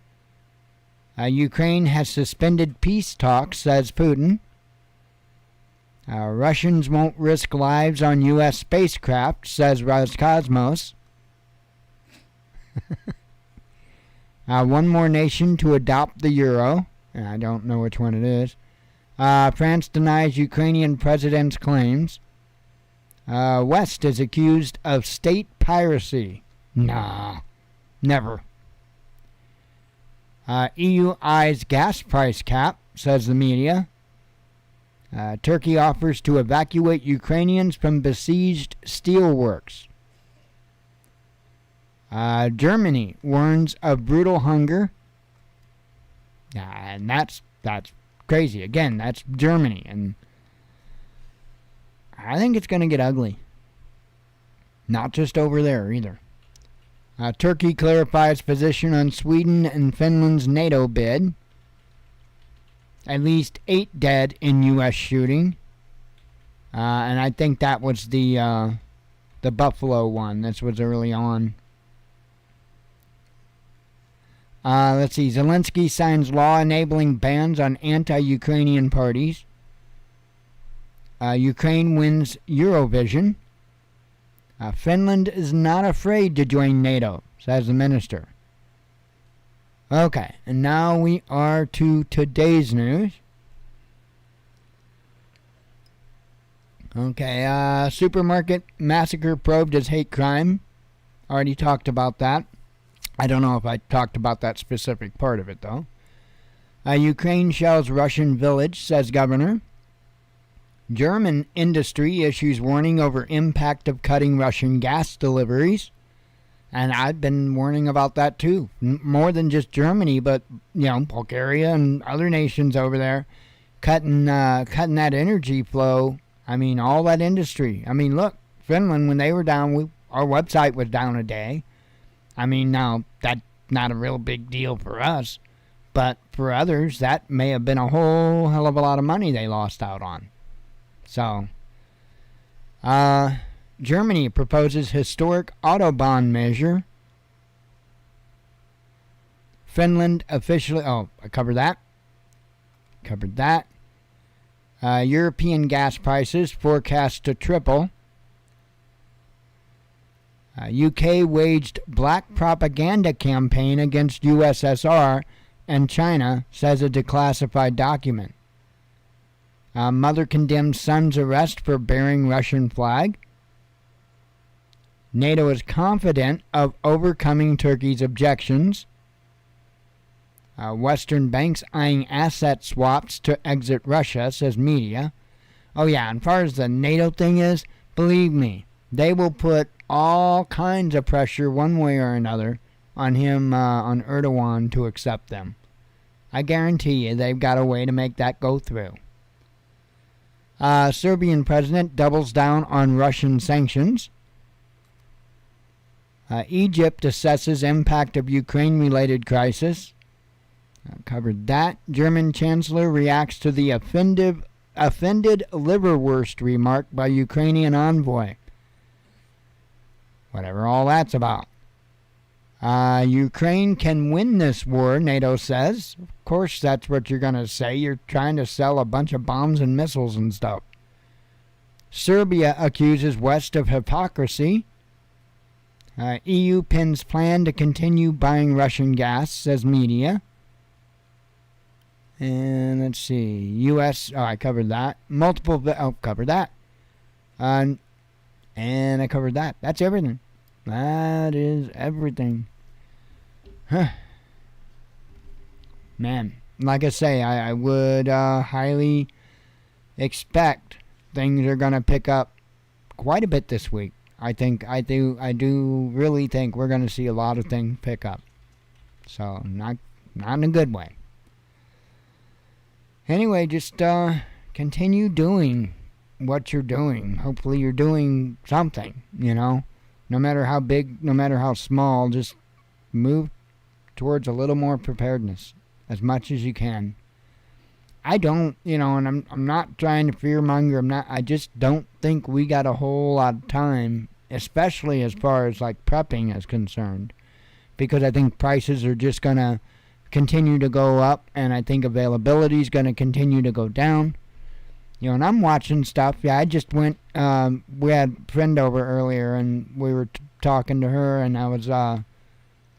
Ukraine has suspended peace talks, says Putin. Russians won't risk lives on U.S. spacecraft, says Roscosmos. One more nation to adopt the euro. I don't know which one it is. France denies Ukrainian president's claims. West is accused of state piracy. Nah, never. EU eyes gas price cap, says the media. Turkey offers to evacuate Ukrainians from besieged steelworks. Germany warns of brutal hunger. And that's crazy. Again, that's Germany. And I think it's going to get ugly. Not just over there either. Turkey clarifies position on Sweden and Finland's NATO bid. At least 8 dead in U.S. shooting. And I think that was the Buffalo one. This was early on. Let's see. Zelensky signs law enabling bans on anti-Ukrainian parties. Ukraine wins Eurovision. Finland is not afraid to join NATO, says the minister. Okay, and now we are to today's news. Okay, supermarket massacre probed as hate crime. Already talked about that. I don't know if I talked about that specific part of it, though. Ukraine shells Russian village, says governor. German industry issues warning over impact of cutting Russian gas deliveries. And I've been warning about that too. More than just Germany, but, Bulgaria and other nations over there cutting that energy flow. I mean, all that industry. I mean, look, Finland, when they were down, our website was down a day. I mean, now, that's not a real big deal for us. But for others, that may have been a whole hell of a lot of money they lost out on. So, Germany proposes historic Autobahn measure. Finland officially... Oh, I covered that. European gas prices forecast to triple. UK waged black propaganda campaign against USSR, and China says a declassified document. Mother condemns son's arrest for bearing Russian flag. NATO is confident of overcoming Turkey's objections. Western banks eyeing asset swaps to exit Russia, says media. Oh yeah, and as far as the NATO thing is, believe me, they will put all kinds of pressure one way or another on him, on Erdogan, to accept them. I guarantee you they've got a way to make that go through. Serbian president doubles down on Russian sanctions. Egypt assesses impact of Ukraine-related crisis. Covered that. German chancellor reacts to the offended liverwurst remark by Ukrainian envoy. Whatever all that's about. Ukraine can win this war, NATO says. Of course that's what you're going to say. You're trying to sell a bunch of bombs and missiles and stuff. Serbia accuses West of hypocrisy. EU pins plan to continue buying Russian gas, says media. And let's see. U.S. Oh, I covered that. Covered that. And I covered that. That's everything. That is everything. Huh. Man, like I say, I would highly expect things are going to pick up quite a bit this week. I do really think we're going to see a lot of things pick up. So, not in a good way. Anyway, just continue doing what you're doing. Hopefully you're doing something, No matter how big, no matter how small, just move towards a little more preparedness as much as you can. I don't, and I'm not trying to fearmonger. I just don't think we got a whole lot of time, especially as far as like prepping is concerned, because I think prices are just going to continue to go up, and I think availability is going to continue to go down. And I'm watching stuff. Yeah, I just went, we had a friend over earlier, and we were talking to her, and I was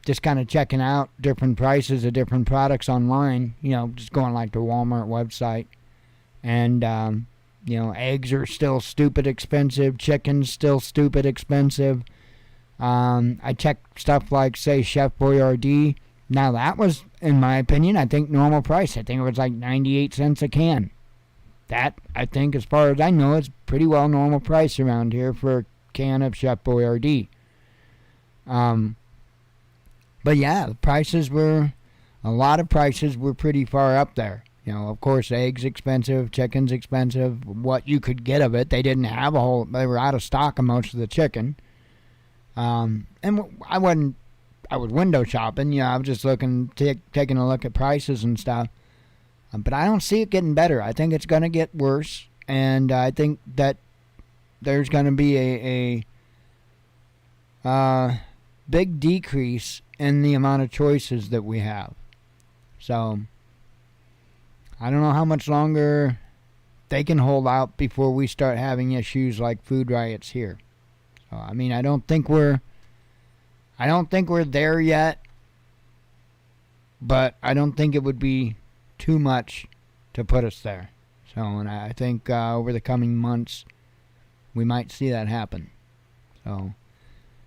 just kind of checking out different prices of different products online, just going like the Walmart website. And, eggs are still stupid expensive. Chicken's still stupid expensive. I checked stuff like, say, Chef Boyardee. Now, that was, in my opinion, I think normal price. I think it was like 98 cents a can. That, I think, as far as I know, is pretty well normal price around here for a can of Chef Boyardee. But yeah, a lot of prices were pretty far up there. Of course, eggs expensive, chicken's expensive, what you could get of it. They didn't have they were out of stock of most of the chicken. And I was window shopping, I was just taking a look at prices and stuff. But I don't see it getting better. I think it's going to get worse, and I think that there's going to be a big decrease in the amount of choices that we have. So, I don't know how much longer they can hold out before we start having issues like food riots here. So, I don't think we're there yet, but I don't think it would be too much to put us there. So, and I think over the coming months, we might see that happen. So,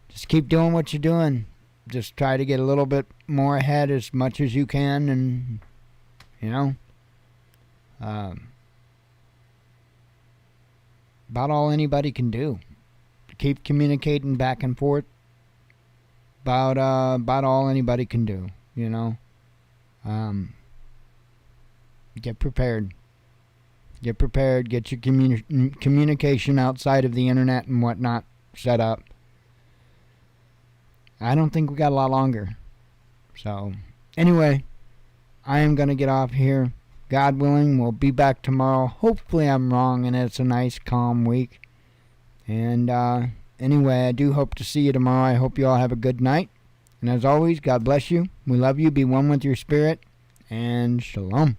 just keep doing what you're doing. Just try to get a little bit more ahead as much as you can, and, about all anybody can do. Keep communicating back and forth. About all anybody can do, Get prepared. Get your communication outside of the internet and whatnot set up. I don't think we got a lot longer. So, anyway, I am going to get off here. God willing, we'll be back tomorrow. Hopefully I'm wrong and it's a nice, calm week. And, Anyway, I do hope to see you tomorrow. I hope you all have a good night. And as always, God bless you. We love you. Be one with your spirit. And shalom.